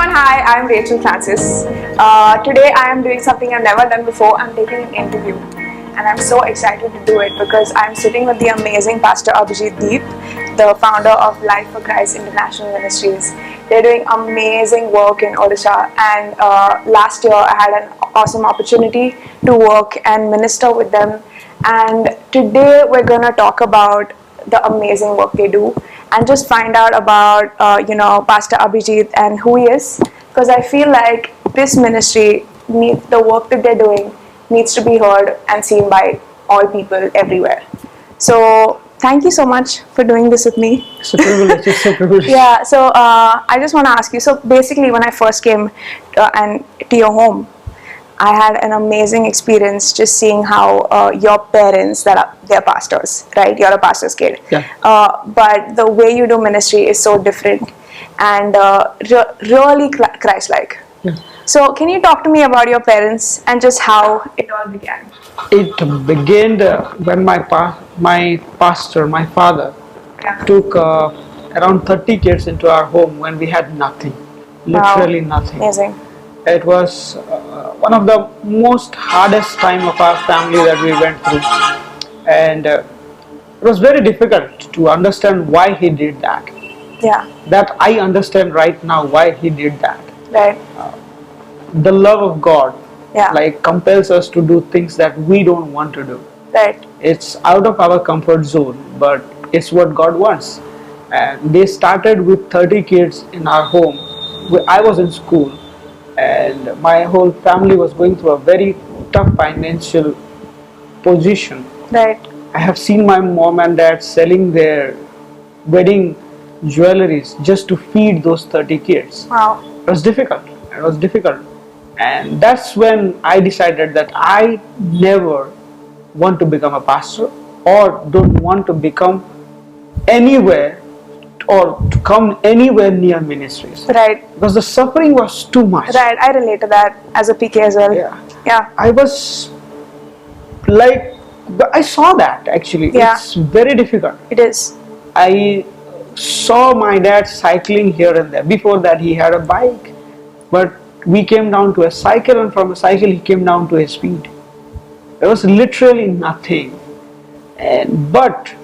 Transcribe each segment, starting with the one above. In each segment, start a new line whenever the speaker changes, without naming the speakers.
everyone, hi, I'm Rachel Francis. Today I am doing something I've never done before. I'm taking an interview and I'm so excited to do it because I'm sitting with the amazing Pastor Abhijit Dip, the founder of Life for Christ International Ministries. They're doing amazing work in Odisha, and last year I had an awesome opportunity to work and minister with them, and today we're going to talk about the amazing work they do and just find out about Pastor Abhijit and who he is, because I feel like this ministry the work that they're doing needs to be heard and seen by all people everywhere. So thank you so much for doing this with me.
It's a privilege. It's a privilege.
Yeah, so I just want to ask you, so basically when I first came to your home, I had an amazing experience just seeing how your parents, they're pastors, right? You're a pastor's kid.
Yeah.
But the way you do ministry is so different and really Christ-like.
Yeah.
So can you talk to me about your parents and just how it all began?
It began when my pastor, my father, took around 30 kids into our home when we had nothing, literally nothing.
Amazing.
It was one of the most hardest time of our family that we went through, and it was very difficult to understand why he did that.
Yeah.
That I understand right now why he did that.
Right.
The love of God,
Yeah.
like, compels us to do things that we don't want to do.
Right.
It's out of our comfort zone, but it's what God wants. And they started with 30 kids in our home. I was in school, and my whole family was going through a very tough financial position.
Right.
I have seen my mom and dad selling their wedding jewelries just to feed those 30 kids.
Wow.
It was difficult. It was difficult. And that's when I decided that I never want to become a pastor, or don't want to become anywhere or to come anywhere near ministries.
Right.
Because the suffering was too much.
Right. I relate to that as a PK as well.
Yeah.
Yeah.
I was like, I saw that actually.
Yeah.
It's very difficult.
It is.
I saw my dad cycling here and there. Before that he had a bike, but we came down to a cycle, and from a cycle he came down to a speed. There was literally nothing, but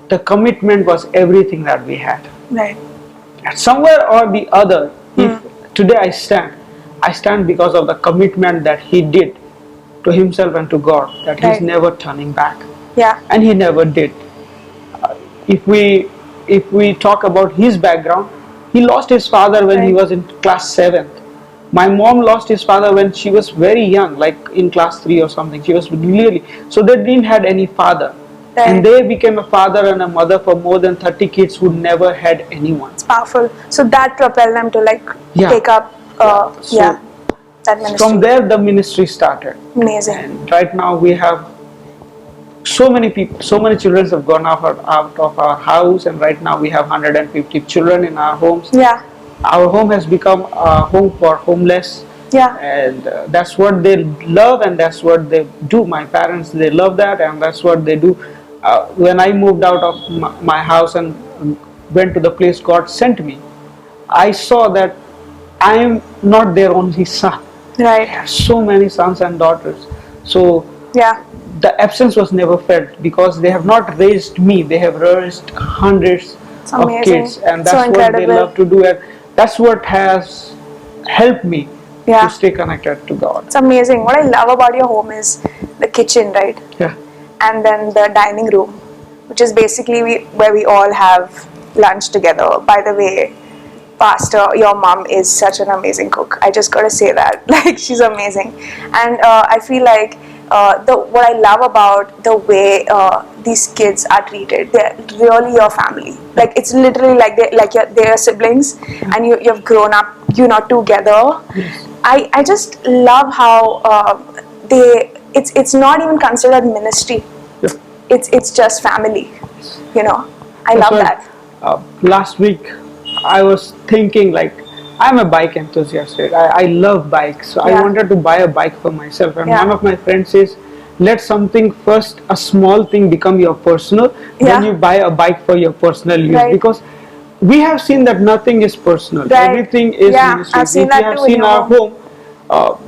the commitment was everything that we had.
Right.
And somewhere or the other, if today I stand because of the commitment that he did to himself and to God, that he's never turning back.
Yeah.
And he never did. If we talk about his background, he lost his father when he was in class 7th. My mom lost his father when she was very young, like in class 3 or something. She was really, so they didn't had any father.
Right.
And they became a father and a mother for more than 30 kids who never had anyone.
It's powerful. So that propelled them to take up that ministry.
From there the ministry started.
Amazing.
And right now we have so many people, so many children have gone out of our house, and right now we have 150 children in our homes.
Yeah.
Our home has become a home for homeless.
Yeah.
And that's what they love, and that's what they do. My parents, they love that, and that's what they do. When I moved out of my house and went to the place God sent me, I saw that I am not their only son.
Right.
I have so many sons and daughters. So
yeah,
the absence was never felt, because they have not raised me, they have raised hundreds of kids, and that's
so
what they love to do, and that's what has helped me to stay connected to God.
It's amazing. What I love about your home is the kitchen, right?
Yeah.
And then the dining room, which is basically where we all have lunch together. By the way, Pastor, your mom is such an amazing cook. I just gotta say that. She's amazing. And I feel like what I love about the way these kids are treated, they're really your family. It's literally they're siblings, and you've grown up, together.
Yes.
I just love how it's not even considered ministry.
Yeah.
It's just family. I love that.
Last week I was thinking, I'm a bike enthusiast, right? I love bikes, so I wanted to buy a bike for myself, and one of my friends says, let something first, a small thing, become your personal, then you buy a bike for your personal use, because we have seen that nothing is personal.
Right.
Everything is
Yeah,
ministry.
I've seen
If
that
you have
too in
seen
your
our
home.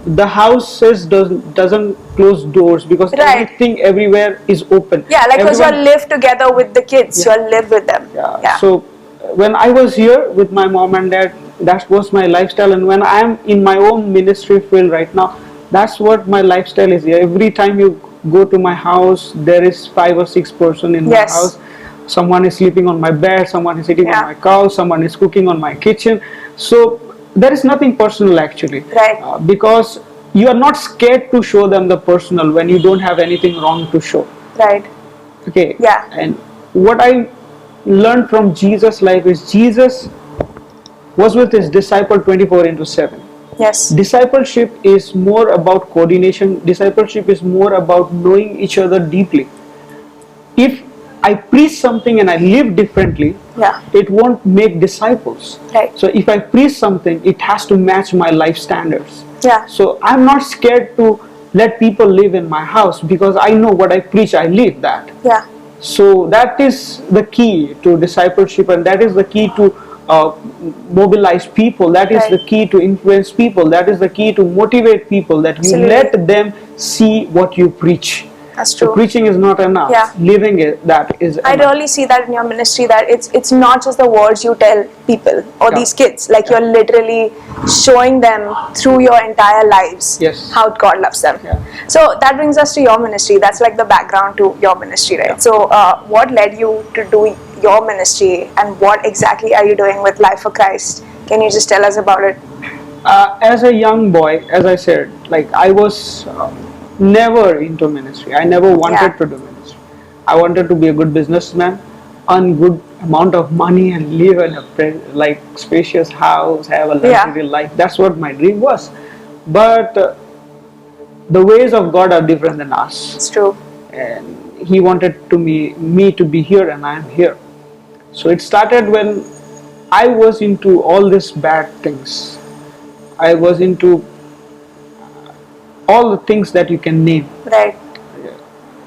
the houses doesn't close doors because
Right.
everything everywhere is open.
Yeah, like because you
Everyone,
live together with the kids,
yeah.
you live with them.
Yeah.
Yeah.
So when I was here with my mom and dad, that was my lifestyle. And when I am in my own ministry field right now, that's what my lifestyle is here. Every time you go to my house, there is 5 or 6 person in my
Yes.
house. Someone is sleeping on my bed, someone is sitting on
Yeah.
my couch, someone is cooking on my kitchen. So there is nothing personal actually.
Right.
Because you are not scared to show them the personal when you don't have anything wrong to show.
Right.
Okay.
Yeah.
And what I learned from Jesus' life is Jesus was with his disciple 24 into 7.
Yes.
Discipleship is more about coordination. Discipleship is more about knowing each other deeply. If I preach something and I live differently,
Yeah.
it won't make disciples.
Right.
So if I preach something, it has to match my life standards.
Yeah.
So I'm not scared to let people live in my house because I know what I preach, I live that.
Yeah.
So that is the key to discipleship, and that is the key to mobilize people. That is
Right.
the key to influence people. That is the key to motivate people. That you
Absolutely.
let them see what you preach.
That's
So
true.
preaching is not enough.
Yeah.
Living it, that is
I
enough.
really see that in your ministry, that it's not just the words you tell people or
Yeah.
these kids, like
Yeah.
you're literally showing them through your entire lives
Yes.
how God loves them.
Yeah.
So that brings us to your ministry. That's like the background to your ministry, right?
Yeah.
So what led you to do your ministry, and what exactly are you doing with Life for Christ? Can you just tell us about it?
As a young boy, as I said, like I was never into ministry. I never wanted
Yeah.
to do ministry. I wanted to be a good businessman, earn good amount of money, and live in a like spacious house, have a luxury life. That's what my dream was. But the ways of God are different than us,
It's true.
and He wanted me to be here, and I am here. So it started when I was into all these bad things. I was into all the things that you can name,
Right.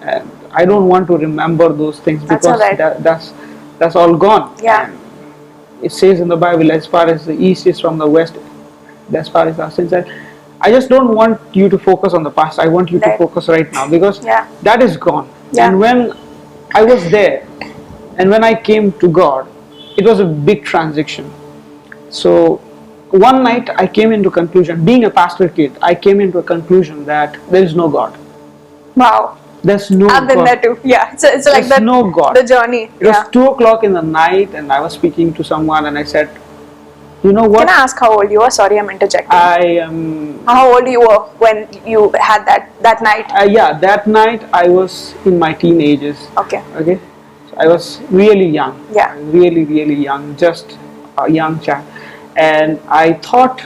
and I don't want to remember those things
That's
because
alright.
that's all gone.
Yeah.
And it says in the Bible, as far as the east is from the west, as far as our sins are. I just don't want you to focus on the past. I want you to
Right.
focus right now because
Yeah.
that is gone.
Yeah.
And when I was there, and when I came to God, it was a big transition. So one night I came into conclusion, being a pastor kid, I came into a conclusion that there is no God.
Wow.
There's no
I've been
God.
there too. Yeah. So it's like
There's no God.
the journey.
It was
Yeah.
2 o'clock in the night, and I was speaking to someone, and I said, "You know what?
Can I ask how old you were? Sorry, I'm interjecting.
I am."
How old you were when you had that night?
Yeah, that night I was in my teenagers.
Okay.
Okay, so I was really young.
Yeah.
Really young, just a young child, and I thought,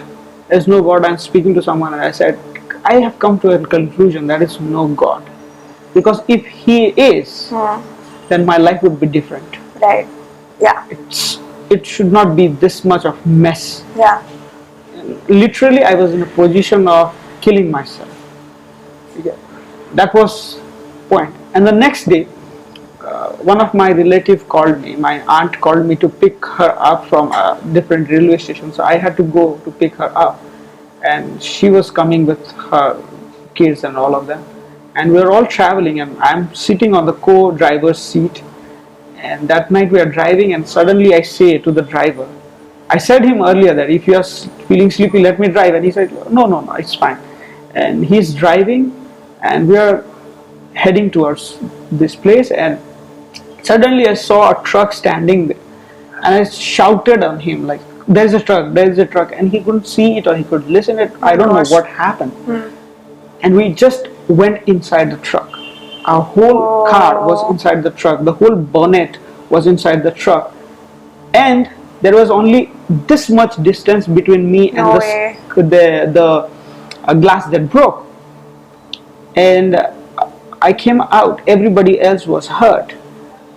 "There's no God." I'm speaking to someone, and I said, "I have come to a conclusion that is no God, because if He is, then my life would be different.
Right. Yeah.
It should not be this much of mess."
Yeah.
Literally, I was in a position of killing myself. Okay. That was point. And the next day, one of my relative called me. My aunt called me to pick her up from a different railway station. So I had to go to pick her up, and she was coming with her kids and all of them. And we were all traveling, and I'm sitting on the co-driver's seat. And that night we are driving, and suddenly I say to the driver, I said him earlier that if you are feeling sleepy, let me drive. And he said, no, it's fine. And he's driving, and we are heading towards this place, and suddenly I saw a truck standing there, and I shouted on him like, there's a truck, and he couldn't see it or he could listen it. I don't know what happened. And we just went inside the truck. Our whole car was inside the truck. The whole bonnet was inside the truck, and there was only this much distance between me and the glass that broke. And I came out. Everybody else was hurt,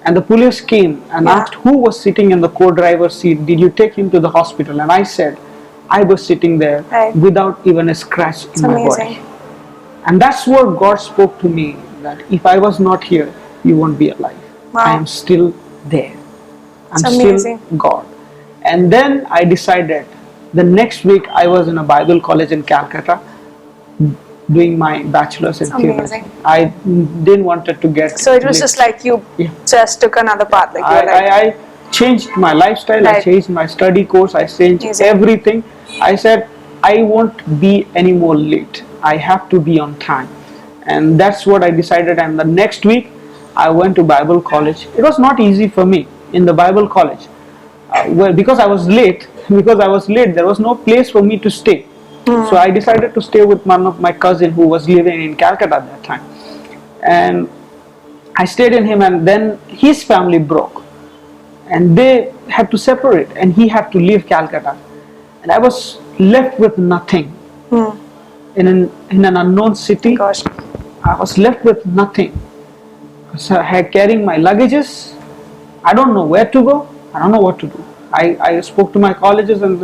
and the police came and asked who was sitting in the co-driver's seat. Did you take him to the hospital? And I said, I was sitting there without even a scratch in my body. And that's what God spoke to me, that if I was not here, you won't be alive. I am still there. I'm still God. And then I decided, the next week I was in a Bible college in Calcutta doing my bachelor's in theology.
Amazing.
I didn't wanted to get.
So it was just like you
Yeah.
just took another path. Like you were like,
I changed my lifestyle, I
Right.
changed my study course, I changed
Amazing.
everything. I said, I won't be any more late. I have to be on time. And that's what I decided. And the next week, I went to Bible college. It was not easy for me in the Bible college. Well, because I was late, there was no place for me to stay. So I decided to stay with one of my cousin who was living in Calcutta at that time. And I stayed in him, and then his family broke. And they had to separate, and he had to leave Calcutta. And I was left with nothing. In an unknown city,
gosh,
I was left with nothing. So I had carrying my luggages. I don't know where to go. I don't know what to do. I spoke to my colleges, and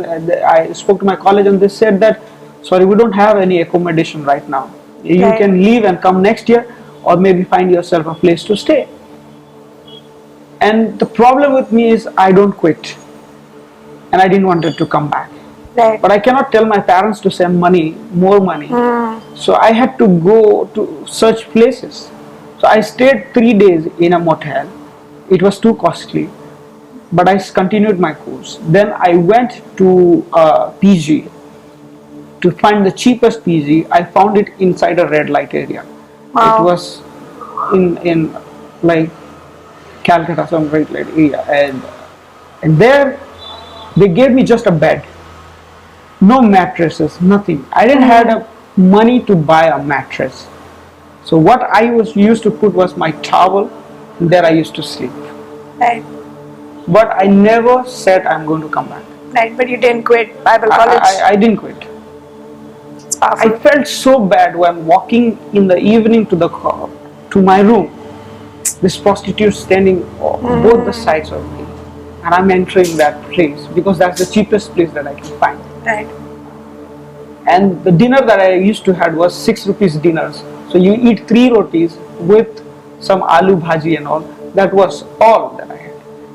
they said that, sorry, we don't have any accommodation right now. You
Right.
can leave and come next year, or maybe find yourself a place to stay. And the problem with me is I don't quit, and I didn't want it to come back.
right.
But I cannot tell my parents to send more money. So I had to go to search places. So I stayed 3 days in a motel. It was too costly, but I continued my course. Then I went to PG to find the cheapest PG. I found it inside a red light area.
Wow.
It was in like Calcutta, some red light area, and there they gave me just a bed. No mattresses, nothing. I didn't have money to buy a mattress. So what I was used to put was my towel, and there I used to sleep.
Right.
But I never said I'm going to come back.
Right. But you didn't quit Bible college.
I didn't quit.
It's powerful.
I felt so bad when walking in the evening to my room. This prostitute standing on both the sides of me, and I'm entering that place because that's the cheapest place that I can find.
Right.
And the dinner that I used to had was 6 rupees dinners. So you eat 3 rotis with some aloo bhaji and all. That was all that I had.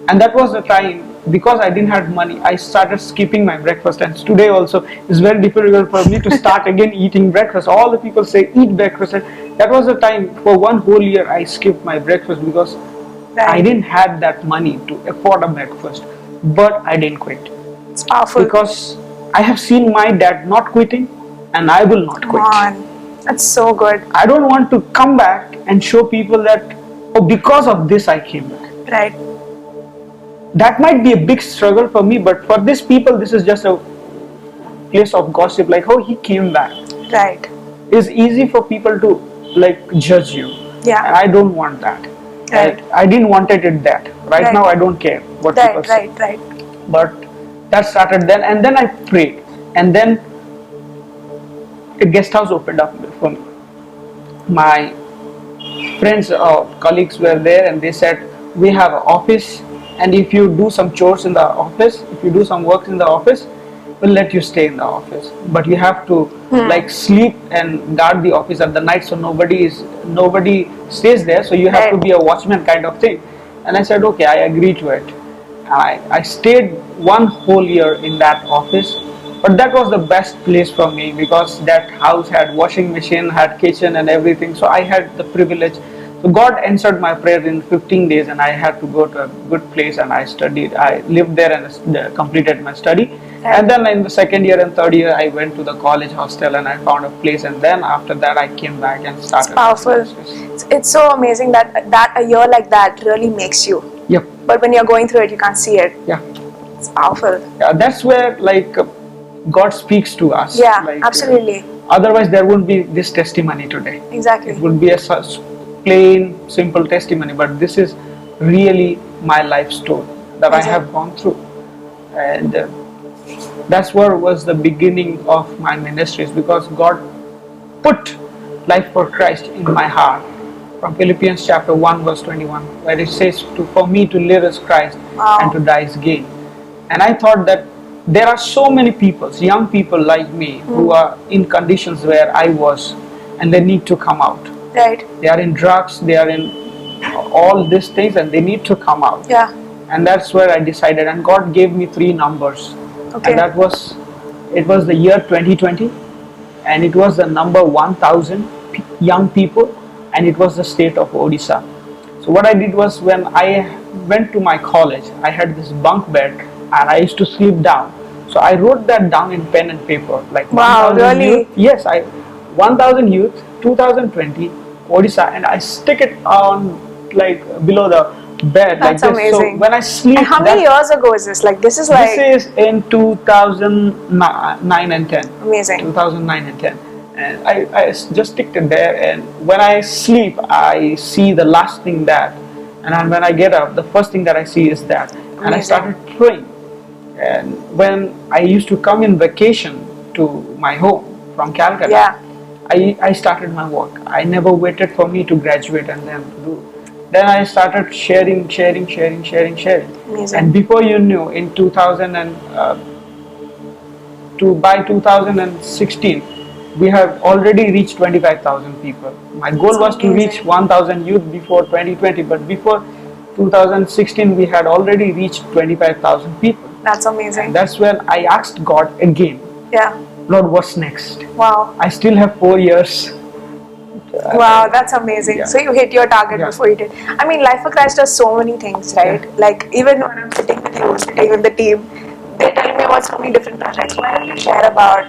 And that was the time, because I didn't have money, I started skipping my breakfast. And today also it's very difficult for me to start again eating breakfast. All the people say eat breakfast. And that was the time, for one whole year I skipped my breakfast because I didn't have that money to afford a breakfast. But I didn't quit.
It's powerful.
Because I have seen my dad not quitting, and I will not quit.
Come on. That's so good.
I don't want to come back and show people that, oh, because of this I came back.
Right.
That might be a big struggle for me, but for these people, this is just a place of gossip, like, oh, he came back.
Right.
It's easy for people to like judge you.
Yeah.
And I don't want that.
Right.
I didn't want it at that. Right now I don't care what people
Right.
say.
Right. Right.
But that started then, and then I prayed, and then a guest house opened up for me. My friends or colleagues were there, and they said, we have an office, and if you do some chores in the office, if you do some work in the office, we'll let you stay in the office, but you have to like sleep and guard the office at the night, so nobody stays there, so you have to be a watchman kind of thing. And I said, okay, I agree to it. I stayed 1 whole year in that office, but that was the best place for me because that house had washing machine, had kitchen and everything, so I had the privilege. So God answered my prayer in 15 days, and I had to go to a good place, and I studied. I lived there and completed my study. And then in the 2nd year and 3rd year, I went to the college hostel and I found a place. And then after that, I came back and started.
It's powerful. It's so amazing that a year like that really makes you.
Yep.
But when you're going through it, you can't see it.
Yeah.
It's powerful.
Yeah, that's where like God speaks to us.
Yeah,
like,
absolutely.
Otherwise, there wouldn't be this testimony today.
Exactly.
It would be a plain, simple testimony. But this is really my life story that I have gone through. And that's what was the beginning of my ministries, because God put life for Christ in my heart. From Philippians chapter 1 verse 21, where it says, for me to live as Christ and to die is gain. And I thought that there are so many people, young people like me, who are in conditions where I was, and they need to come out.
Right.
They are in drugs, they are in all these things, and they need to come out.
Yeah.
and that's where I decided. And God gave me three numbers,
Okay.
and it was the year 2020, and it was the number 1,000 young people, and it was the state of Odisha. So what I did was, when I went to my college, I had this bunk bed, and I used to sleep down. So I wrote that down in pen and paper, like
Wow,
1,000
really?
youth. Yes, I 1,000 youth, 2020 Odisha, and I stick it on like below the bed like
That's
this.
amazing.
So when I sleep,
And how many years ago is this? Like, this is like
this is in 2009 and 10.
amazing.
2009 and 10. And I just stick it there, and when I sleep, I see the last thing that, and then when I get up, the first thing that I see is that. And I
Amazing.
started praying. And when I used to come in vacation to my home from Calcutta,
Yeah.
I started my work. I never waited for me to graduate and then to do. Then I started sharing.
Amazing.
And before you knew, in 2000 and by 2016, we have already reached 25,000 people. My goal was to reach
amazing.
1,000 youth before 2020, but before 2016, we had already reached 25,000 people.
That's amazing.
And that's when I asked God again,
Yeah.
Lord, what's next?
Wow.
I still have 4 years.
Wow, that's amazing.
Yeah.
So you hit your target
Yeah.
before you did. I mean, Life for Christ does so many things, right? Like, even when I'm sitting with you, sitting with the team, they're telling me about so many different projects. Why don't you share about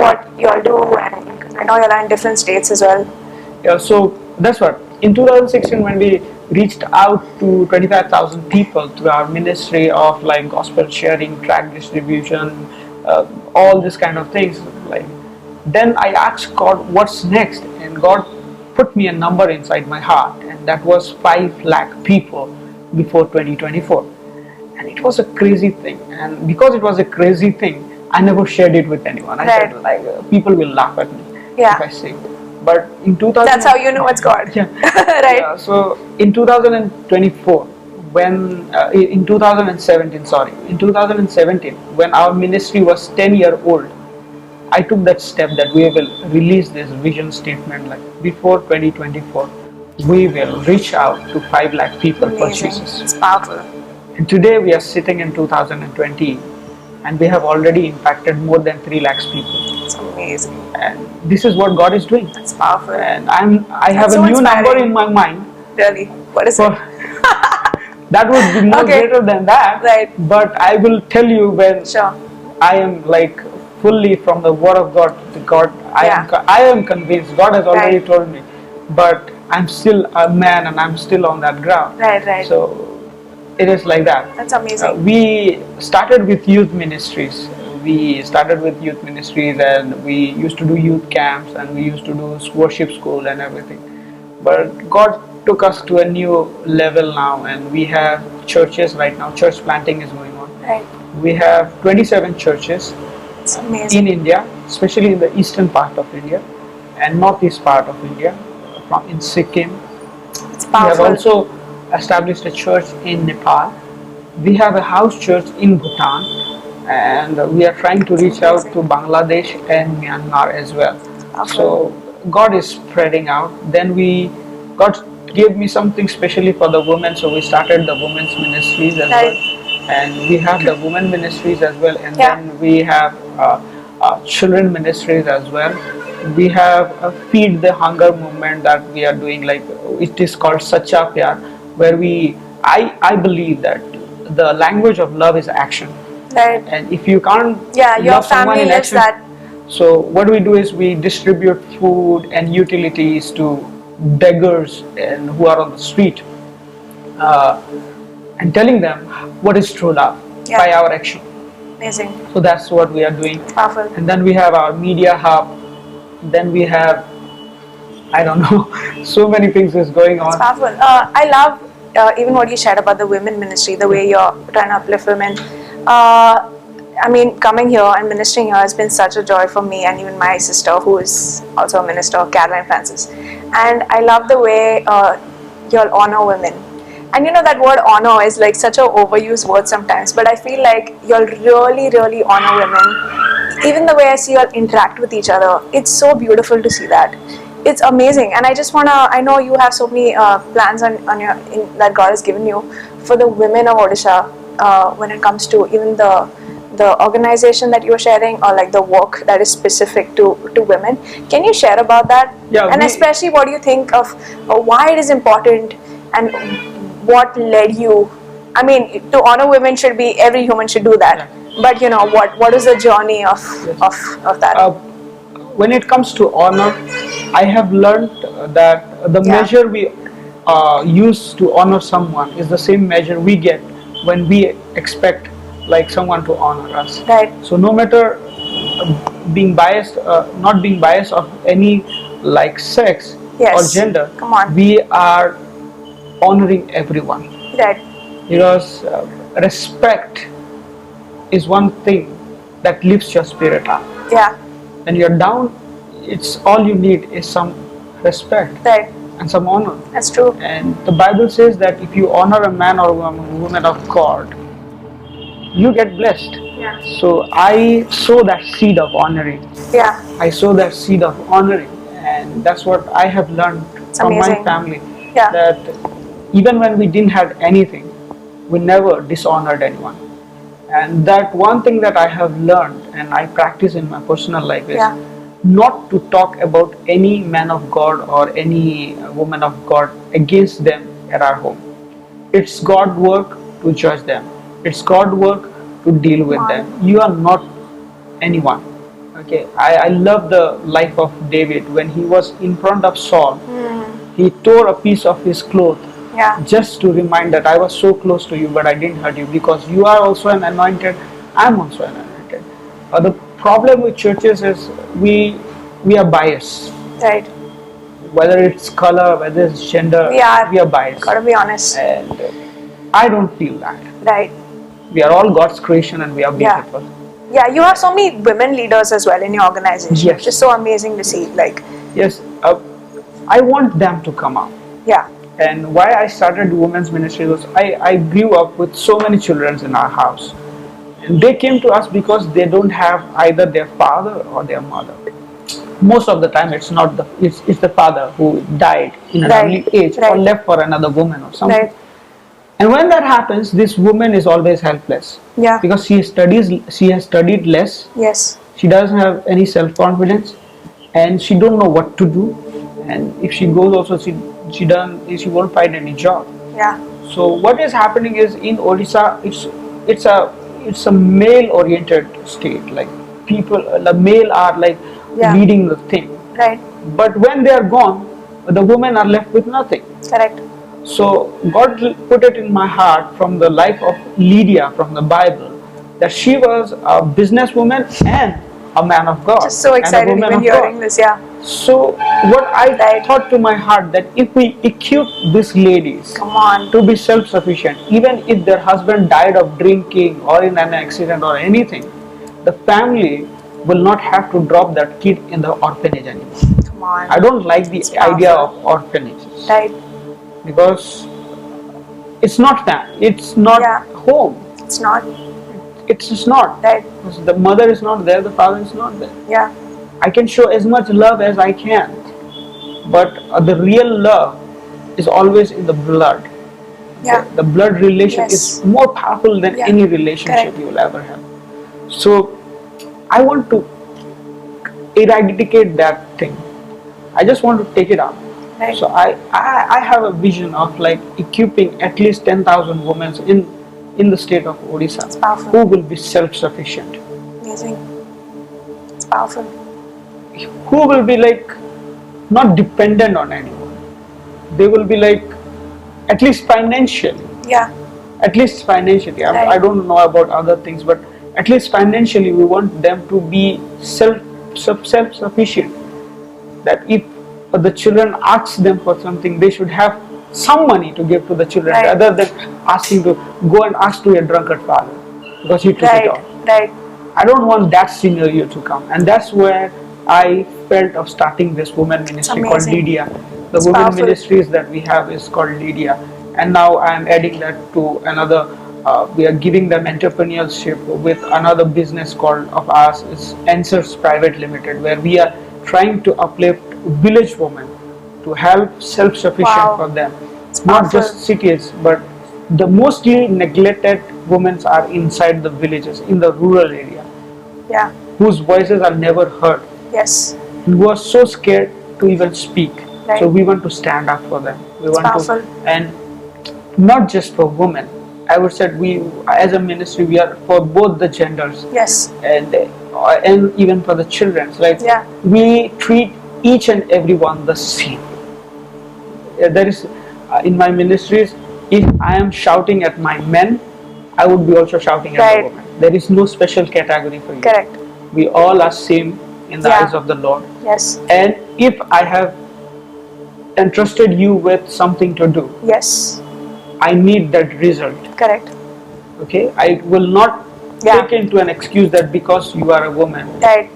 what you all do? And because I know you're in different states as well.
Yeah, so that's what. In 2016, when we reached out to 25,000 people through our ministry of like gospel sharing, track distribution, all this kind of things, like, then I asked God, what's next? And God put me a number inside my heart, and that was 5 lakh people before 2024. And it was a crazy thing. And because it was a crazy thing, I never shared it with anyone. I
Right.
said, like, people will laugh at me
Yeah.
if I say it. But in 2000,
That's how you know it's God.
Yeah.
Right?
Yeah, so in 2024, when in 2017, sorry, in 2017, when our ministry was 10-year-old, I took that step that we will release this vision statement, like before 2024, we will reach out to 5 lakh people for
Amazing.
Jesus.
It's powerful.
And today we are sitting in 2020, and we have already impacted more than 3 lakhs people.
It's amazing.
And this is what God is doing.
It's powerful.
And I have
That's
a
so
new number
inspiring.
in my mind.
Really. What is
So
it?
that would be more
Okay.
greater than that.
Right.
But I will tell you when
Sure.
I am like fully from the Word of God to God. I am convinced. God has already
Right.
told me, but I'm still a man and I'm still on that ground.
Right, right.
So it is like that.
That's amazing.
We started with youth ministries. We started with youth ministries, and we used to do youth camps, and we used to do worship school and everything. But God took us to a new level now, and we have churches right now. Church planting is going on.
Right.
We have 27 churches
It's amazing.
in India, especially in the eastern part of India and northeast part of India, from in Sikkim.
It's
We have
powerful.
also established a church in Nepal. We have a house church in Bhutan, and we are trying to reach out to Bangladesh and Myanmar as well. So God is spreading out. Then God gave me something specially for the women, so we started the women's ministries as well. And we have the women ministries as well, and
Yeah.
then we have children ministries as well. We have a Feed the Hunger movement that we are doing, like it is called Sacha Pyar, where I believe that the language of love is action.
Right.
And if you can't
Your
love someone
family
in
lives
action,
that.
so what we do is we distribute food and utilities to beggars and who are on the street, and telling them what is true love by our action.
Amazing.
So that's what we are doing.
Powerful.
And then we have our media hub. Then we have, I don't know, so many things is going on.
It's powerful. I love even what you shared about the women ministry, the way you're trying to uplift women. I mean, coming here and ministering here has been such a joy for me, and even my sister, who is also a minister, Caroline Francis. And I love the way you'll honor women. And you know, that word honor is like such an overused word sometimes, but I feel like you'll really, really honor women. Even the way I see you all interact with each other, it's so beautiful to see that. it's amazing. And I just wanna, I know you have so many plans on your that God has given you for the women of Odisha, when it comes to even the organization that you're sharing, or like the work that is specific to women. Can you share about that?
Yeah,
and especially, what do you think of why it is important, and what led you? I mean, to honor women should be, every human should do that.
Yeah.
But what is the journey of of that?
When it comes to honor, I have learned that the
Yeah.
measure we use to honor someone is the same measure we get when we expect like someone to honor us.
Right.
So no matter being biased, not being biased of any like sex
Yes.
or gender,
Come on.
we are honoring everyone,
Right.
because respect is one thing that lifts your spirit up.
Yeah.
When you're down, it's all you need is some respect
Right.
and some honor.
That's true.
And the Bible says that if you honor a man or a woman of God, you get blessed.
Yeah.
So I sow that seed of honoring.
Yeah.
I sow that seed of honoring, and that's what I have learned from my
amazing.
family.
Yeah.
That even when we didn't have anything, we never dishonored anyone. And that one thing that I have learned and I practice in my personal life is
Yeah.
not to talk about any man of God or any woman of God against them at our home. It's God's work to judge them. It's God's work to deal with them. You are not anyone. Okay, I love the life of David. When he was in front of Saul, he tore a piece of his cloth
Yeah.
just to remind that I was so close to you, but I didn't hurt you, because you are also an anointed. I'm also an anointed. The problem with churches is we are biased.
Right.
Whether it's color, whether it's gender,
We are
biased.
Gotta be honest.
And I don't feel that.
Right.
We are all God's creation and we are
Yeah.
beautiful.
Yeah. You have so many women leaders as well in your organization.
Yes.
Which is so amazing to see. Like.
Yes, I want them to come out.
Yeah.
And why I started women's ministry was I grew up with so many children in our house. And they came to us because they don't have either their father or their mother. Most of the time it's not it's the father who died in an early age or left for another woman or something.
Right.
And when that happens, this woman is always helpless.
Yeah.
Because she has studied less.
Yes.
She doesn't have any self-confidence, and she don't know what to do. And if she goes also, she won't find any job.
Yeah.
So what is happening is in Odisha, it's a male-oriented state. Like people, the male are like leading the thing.
Right.
But when they are gone, the women are left with nothing.
Correct.
So God put it in my heart from the life of Lydia from the Bible that she was a businesswoman and a man of God.
Just so excited even hearing this. Yeah.
So what I thought to my heart that if we equip these ladies to be self-sufficient, even if their husband died of drinking or in an accident or anything, the family will not have to drop that kid in the orphanage anymore.
Come on.
I don't like the idea of orphanages.
Right.
Because it's not that. It's not home.
It's not.
It's just not.
Right.
Because the mother is not there, the father is not there.
Yeah.
I can show as much love as I can, but the real love is always in the blood.
Yeah.
The blood relation is more powerful than any relationship you will ever have. So I want to eradicate that thing. I just want to take it out.
Right.
So I have a vision of like equipping at least 10,000 women in the state of Odisha who will be self-sufficient.
Amazing. It's powerful.
Who will be like not dependent on anyone. They will be like at least financially.
Yeah.
At least financially. I don't know about other things, but at least financially we want them to be self-sufficient. That if the children ask them for something, they should have some money to give to the children rather than asking to go and ask to a drunkard father because he took it off.
Right.
I don't want that scenario to come, and that's where I felt of starting this women ministry called Lydia. The women ministries that we have is called Lydia, and now I am adding that to another. We are giving them entrepreneurship with another business called of ours is Answers Private Limited, where we are trying to uplift village women to help self-sufficient
Wow.
for them.
It's
Not
powerful.
just cities, but the mostly neglected women are inside the villages, in the rural area,
Yeah.
whose voices are never heard,
Yes.
who are so scared to even speak.
Right.
So we want to stand up for them. We want
powerful.
to, and not just for women. I would say we, as a ministry, we are for both the genders,
Yes.
and even for the children. Like
Yeah.
we treat each and everyone the same. There is in my ministries, if I am shouting at my men, I would be also shouting at
Right.
the women. There is no special category for you.
Correct.
We all are same in the
Yeah.
eyes of the Lord.
Yes.
And if I have entrusted you with something to do,
Yes.
I need that result.
Correct.
Okay, I will not
Yeah.
take into an excuse that because you are a woman.
Right.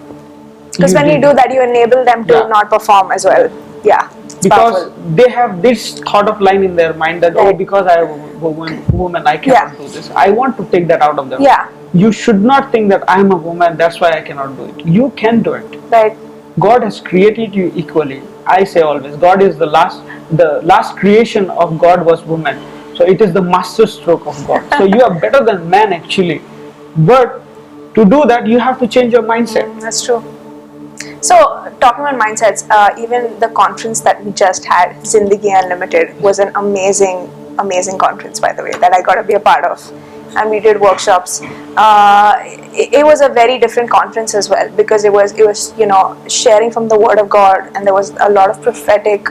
Because when you
did
do
it.
that, you enable them to
Yeah.
not perform as well. Yeah. It's
Because
powerful.
they have this thought of line in their mind that, oh,
Right.
because I am a woman, I cannot
Yeah.
do this. I want to take that out of them.
Yeah.
You should not think that I am a woman, that's why I cannot do it. You can do it.
Right.
God has created you equally. I say always, God is the last creation of God was woman. So it is the master stroke of God. So you are better than man actually. But to do that, you have to change your mindset.
That's true. So, talking about mindsets, even the conference that we just had, Zindagi Unlimited, was an amazing conference, by the way, that I got to be a part of. And we did workshops. It was a very different conference as well, because it was sharing from the Word of God, and there was a lot of prophetic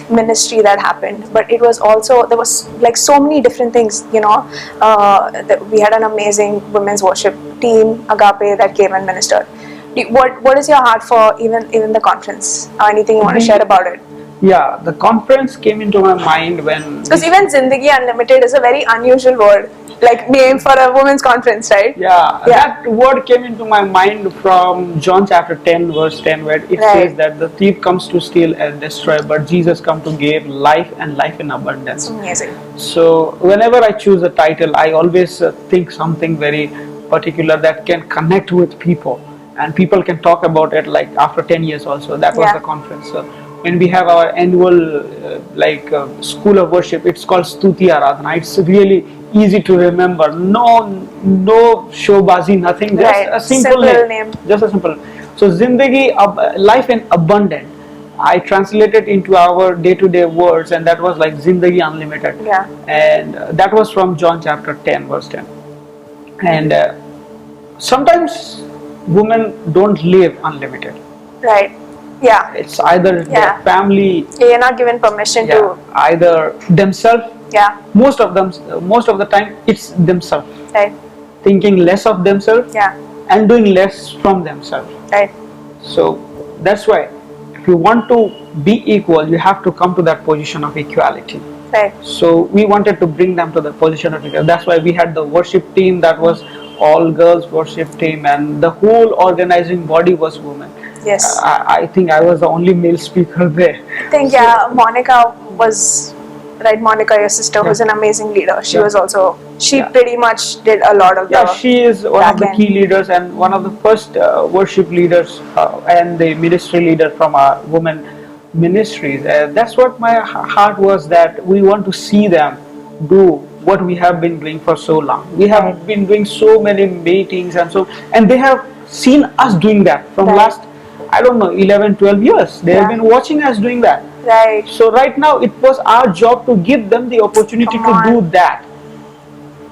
ministry that happened. But it was also, there was like so many different things. We had an amazing women's worship team, Agape, that came and ministered. What is your heart for even the conference? Anything you want to share about it?
Yeah, the conference came into my mind when.
Because even Zindagi Unlimited is a very unusual word, like name for a women's conference, right?
Yeah, that word came into my mind from John chapter 10, verse 10, where it says that the thief comes to steal and destroy, but Jesus come to give life and life in abundance.
Amazing.
So whenever I choose a title, I always think something very particular that can connect with people, and people can talk about it like after 10 years also. That was the conference. So when we have our annual school of worship, it's called Stuti Aradhana. It's really easy to remember. No showbazi, nothing. Just a simple name. Just a simple. So Zindagi, life in abundant. I translated into our day-to-day words, and that was like Zindagi Unlimited.
Yeah.
And that was from John chapter 10, verse 10. And sometimes women don't live unlimited.
Right. Yeah.
It's either their family.
You're not given permission to.
Either themselves.
Yeah.
Most of the time, it's themselves.
Right.
Thinking less of themselves.
Yeah.
And doing less from themselves.
Right.
So that's why, if you want to be equal, you have to come to that position of equality.
Right.
So we wanted to bring them to the position of equality. That's why we had the worship team that was all girls worship team, and the whole organizing body was women.
Yes.
I think I was the only male speaker there.
I think Monica was right. Monica, your sister, who's an amazing leader. She was also. She pretty much did a lot of the.
Yeah, she is one of the key leaders and one of the first worship leaders and the ministry leader from our women ministries. That's what my heart was, that we want to see them do what we have been doing for so long. We have been doing so many meetings and they have seen us doing that from last, I don't know, 11, 12 years. They have been watching us doing that.
Right.
So right now it was our job to give them the opportunity to do that.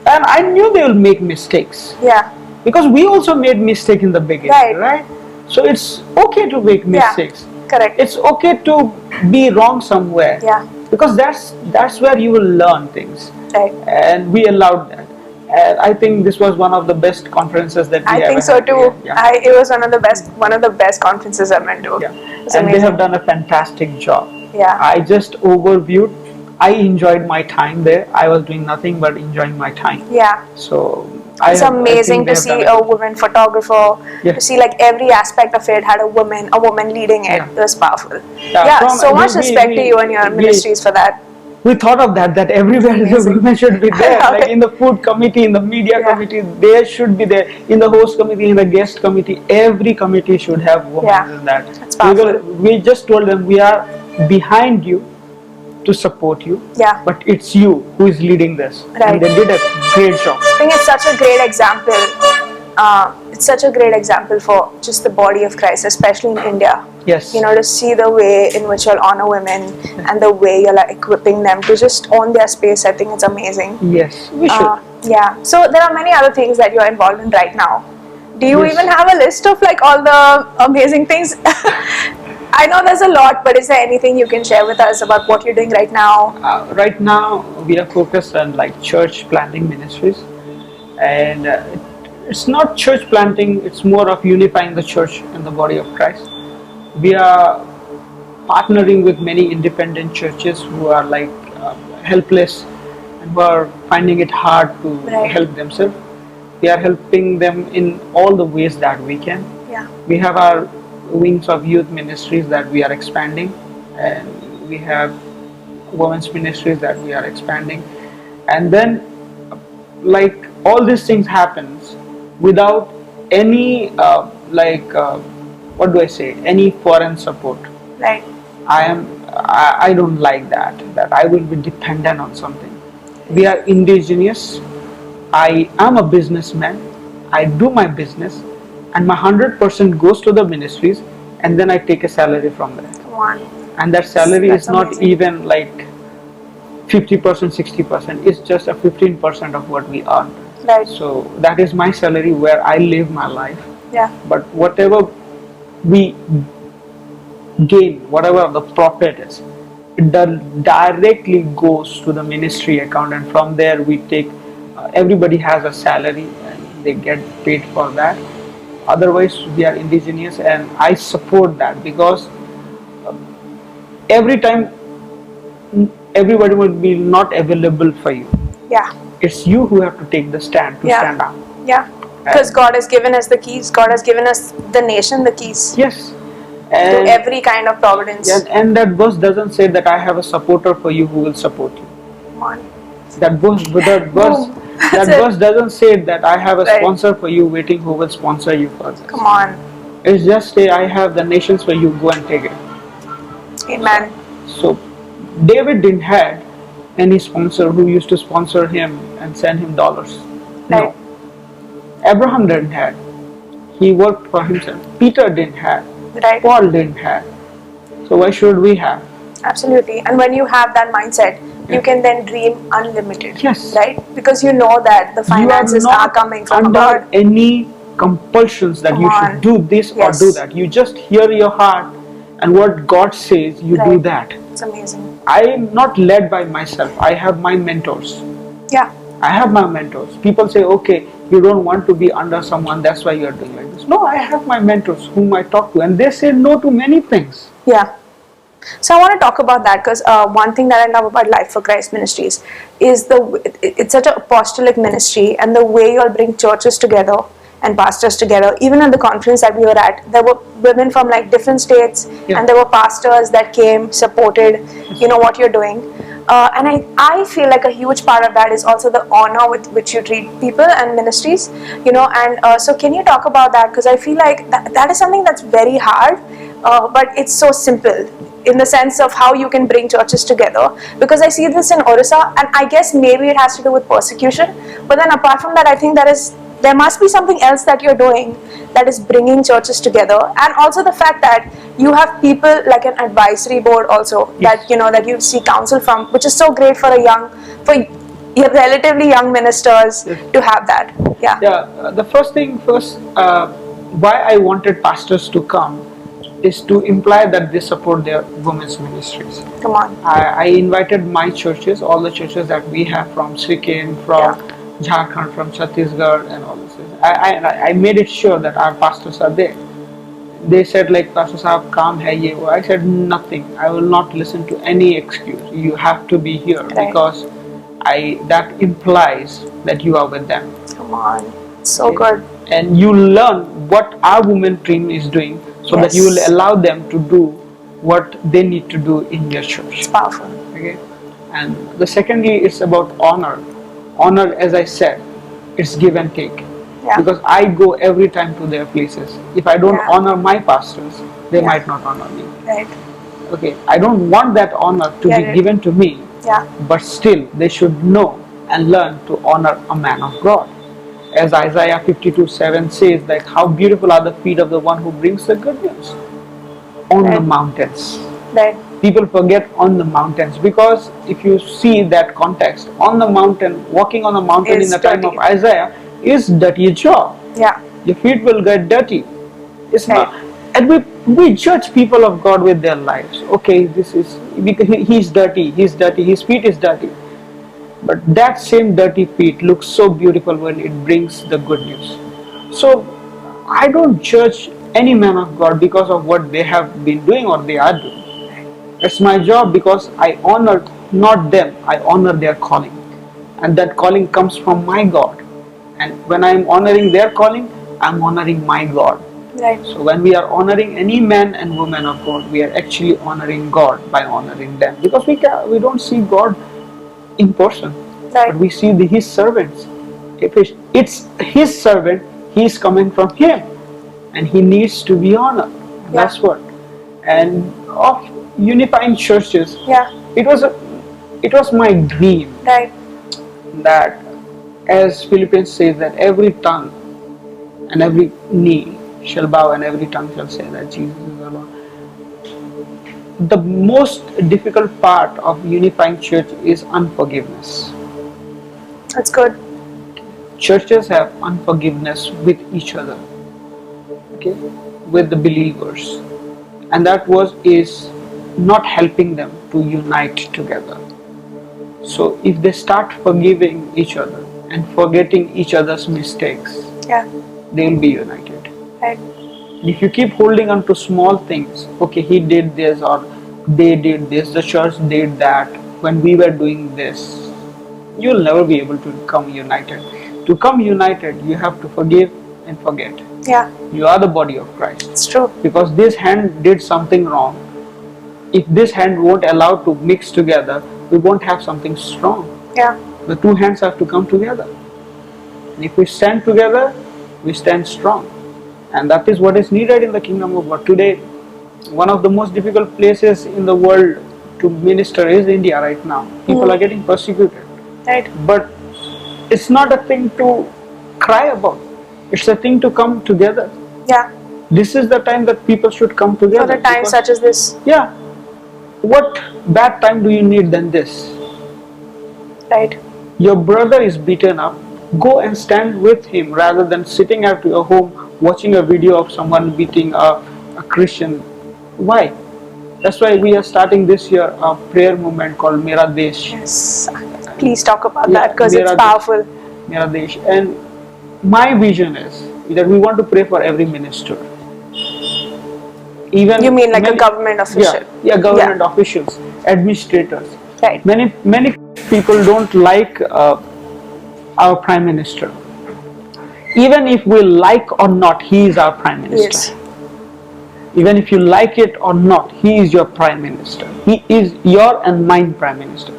And I knew they will make mistakes.
Yeah.
Because we also made mistake in the beginning, right? So it's okay to make mistakes.
Correct.
It's okay to be wrong somewhere.
Yeah.
Because that's where you will learn things.
Right.
And we allowed that. And I think this was one of the best conferences that we
I
ever
think so
had.
too.
Yeah.
It was one of the best conferences I've been to.
Yeah.
It's
And
amazing.
they have done a fantastic job.
Yeah.
I just overviewed. I enjoyed my time there. I was doing nothing but enjoying my time.
Yeah.
So
it's amazing to see a woman photographer, to see like every aspect of it had a woman leading it. It was powerful. So much respect to you and your ministries for that.
we thought of that everywhere the
Amazing.
women should be
I
there,
love
like
it.
in the food committee, in the media
Yeah.
committee, they should be there, in the host committee, in the guest committee, every committee should have women
Yeah.
in that.
That's powerful.
We just told them we are behind you to support you,
Yeah.
but it's you who is leading this.
Right.
And they did a great job.
I think it's such a great example. It's such a great example for just the body of Christ, especially in India.
Yes.
You know, to see the way in which you'll honor women and the way you're like equipping them to just own their space. I think it's amazing.
Yes, we should.
Yeah. So there are many other things that you're involved in right now. Do you
Yes.
even have a list of like all the amazing things? I know there's a lot, but is there anything you can share with us about what you're doing right now?
Right now we are focused on like church planting ministries, and it's not church planting, it's more of unifying the church and the body of Christ. We are partnering with many independent churches who are like helpless and who are finding it hard to
Right.
help themselves. We are helping them in all the ways that we can.
Yeah.
We have our wings of youth ministries that we are expanding, and we have women's ministries that we are expanding, and then like all these things happens without any what do I say, any foreign support.
Right.
I don't like that I will be dependent on something. We are indigenous. I am a businessman. I do my business, and my 100% goes to the ministries, and then I take a salary from there.
Come on.
And that salary
That's
is not
amazing.
even like 50%, 60%. It's just a 15% of what we earn.
Right.
So that is my salary where I live my life.
Yeah.
But whatever we gain, whatever the profit is, it directly goes to the ministry account, and from there we take. Everybody has a salary, and they get paid for that. Otherwise, we are indigenous, and I support that because every time everybody will be not available for you.
Yeah.
It's you who have to take the stand to
Yeah.
stand up.
Yeah. Because God has given us the keys. God has given us the nation the keys
Yes.
to
And,
every kind of providence.
and that verse doesn't say that I have a supporter for you who will support you.
Come on.
That verse, that
That's it.
verse doesn't say that I have a
Right.
sponsor for you waiting who will sponsor you for this.
Come on.
It's just say I have the nations for you, go and take it.
Amen.
So David didn't have any sponsor who used to sponsor him and send him dollars.
Right.
No. Abraham didn't have. He worked for himself. Peter didn't have.
Right.
Paul didn't have. So why should we have?
Absolutely. And when you have that mindset,
Yeah.
you can then dream unlimited.
Yes.
Right? Because you know that the finances
you
are coming from
under
God.
any compulsions that
Come
you
on.
should do this
Yes.
or do that. You just hear your heart, and what God says, you do
Right.
that.
It's amazing.
I am not led by myself. I have my mentors.
Yeah.
I have my mentors. People say, okay, you don't want to be under someone, that's why you are doing like this. No, I have my mentors whom I talk to, and they say no to many things.
Yeah. So I want to talk about that because one thing that I love about Life for Christ Ministries is it's such an apostolic ministry, and the way you all bring churches together and pastors together. Even at the conference that we were at, there were women from like different states,
Yeah.
and there were pastors that came, supported, you know, what you're doing. And I feel like a huge part of that is also the honor with which you treat people and ministries, you know. And so can you talk about that? Because I feel like that is something that's very hard, but it's so simple in the sense of how you can bring churches together. Because I see this in Orissa, and I guess maybe it has to do with persecution. But then apart from that, I think there must be something else that you're doing that is bringing churches together, and also the fact that you have people like an advisory board also,
Yes.
that you know that you seek counsel from, which is so great for your relatively young ministers.
Yes.
To have that. Yeah.
Yeah, the first thing first, why I wanted pastors to come is to imply that they support their women's ministries.
Come on.
I invited my churches, all the churches that we have from Sikkim, from Jharkhand, from Chhattisgarh, and all this. I made it sure that our pastors are there. They said like, Pastor Sahab, काम है ये वो. I said nothing. I will not listen to any excuse. You have to be here
Right.
because that implies that you are with them.
Come on. So good.
And you learn what our women team is doing, so that you will
Yes.
allow them to do what they need to do in your church.
It's powerful.
Okay, And the secondly is about honor. Honor, as I said, it's give and take.
Yeah.
Because I go every time to their places. If I don't
Yeah.
honor my pastors, they
Yeah.
might not honor me.
Right.
Okay, I don't want that honor to
Get
be
it.
given to me,
Yeah.
but still they should know and learn to honor a man of God. As Isaiah 52:7 says, like, how beautiful are the feet of the one who brings the good news on the
Right.
mountains.
Right.
People forget on the mountains, because if you see that context, on the mountain, walking on the mountain in
Is
the time
dirty.
of Isaiah is dirty job.
Yeah.
Your feet will get dirty. It's
Right.
not, and we judge people of God with their lives. Okay, this is because he's dirty, his feet is dirty. But that same dirty feet looks so beautiful when it brings the good news. So I don't judge any man of God because of what they have been doing or they are doing. It's my job because I honor not them, I honor their calling. And that calling comes from my God. And when I'm honoring their calling, I'm honoring my God.
Right.
So when we are honoring any man and woman of God, we are actually honoring God by honoring them. Because we don't see God in person,
Right.
but we see His servants. If it's His servant, He's coming from Him, and He needs to be honored.
Yeah.
That's what. And of unifying churches,
Yeah.
it was my dream
Right.
that, as Philippians says, that every tongue and every knee shall bow and every tongue shall say that Jesus is the Lord. The most difficult part of unifying church is unforgiveness.
That's good.
Churches have unforgiveness with each other, okay, with the believers, and that is not helping them to unite together. So if they start forgiving each other and forgetting each other's mistakes,
Yeah.
they will be united.
Right.
If you keep holding on to small things, okay, he did this or they did this, the church did that, when we were doing this, you'll never be able to come united. To come united, you have to forgive and forget.
Yeah.
You are the body of Christ.
It's true.
Because this hand did something wrong. If this hand won't allow to mix together, we won't have something strong.
Yeah.
The two hands have to come together. And if we stand together, we stand strong. And that is what is needed in the kingdom of God. Today, one of the most difficult places in the world to minister is India right now. People are getting persecuted.
Right.
But it's not a thing to cry about. It's a thing to come together.
Yeah.
This is the time that people should come
For
together.
a time
because-
such as this.
Yeah. What bad time do you need than this?
Right.
Your brother is beaten up. Go and stand with him rather than sitting at your home watching a video of someone beating a Christian. Why? That's why we are starting this year a prayer movement called Mera Desh.
Yes. Please talk about
Yeah,
that because it's
Mera Desh.
powerful.
Mera Desh. And my vision is that we want to pray for every minister. Even
You mean like a
many-
government official?
Yeah, government officials, administrators.
Right.
Many people don't like our prime minister. Even if we like or not, he is our prime minister.
Yes.
Even if you like it or not, he is your prime minister. He is your and mine prime minister.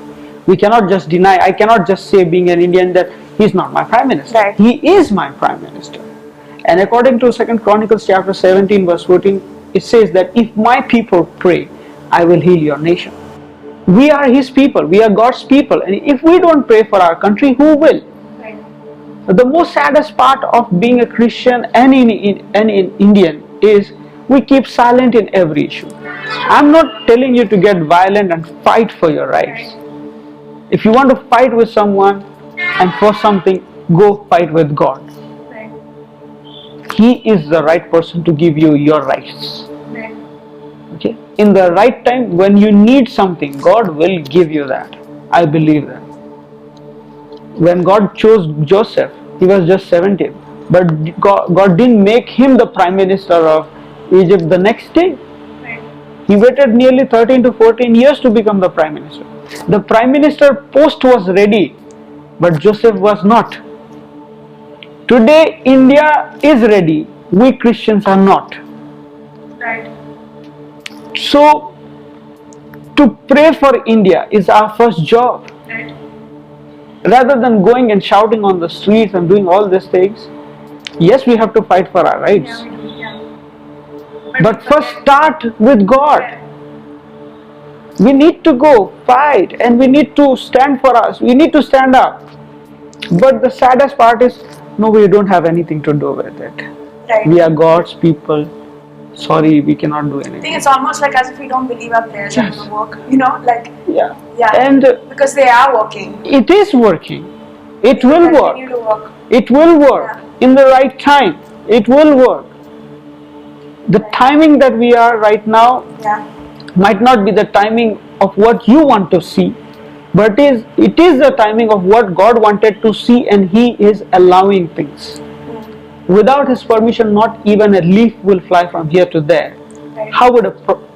We cannot just deny, I cannot just say, being an Indian, that he's not my prime minister.
Right.
He is my prime minister. And according to 2 Chronicles chapter 17 verse 14, it says that if my people pray, I will heal your nation. We are his people, we are God's people, and if we don't pray for our country, who will?
Right.
The most saddest part of being a Christian and an Indian is we keep silent in every issue. I'm not telling you to get violent and fight for your rights. If you want to fight with someone and for something, go fight with God.
Right.
He is the right person to give you your rights.
Right.
Okay? In the right time, when you need something, God will give you that. I believe that. When God chose Joseph, he was just 17. But God didn't make him the prime minister of Egypt the next day.
Right.
He waited nearly 13 to 14 years to become the prime minister. The prime minister post was ready, but Joseph was not. Today, India is ready. We Christians are not.
Right.
So, To pray for India is our first job.
Right.
Rather than going and shouting on the streets and doing all these things, yes, we have to fight for our rights.
Yeah, we do. Yeah.
But first start with God.
Right.
We need to go fight and we need to stand for us. We need to stand up. But the saddest part is, no, we don't have anything to do with it.
Right.
We are God's people. Sorry, we cannot do
I think
anything.
it's almost like as if we don't believe our prayers are
Yes.
going to work. You know, like
Yeah.
yeah,
And
because they are working.
it is working. It will work.
Continue to work.
It will work in the right time. It will work. The timing that we are right now
Yeah.
might not be the timing of what you want to see, but it is the timing of what God wanted to see, and He is allowing things. Without His permission, not even a leaf will fly from here to there.
Right.
How would a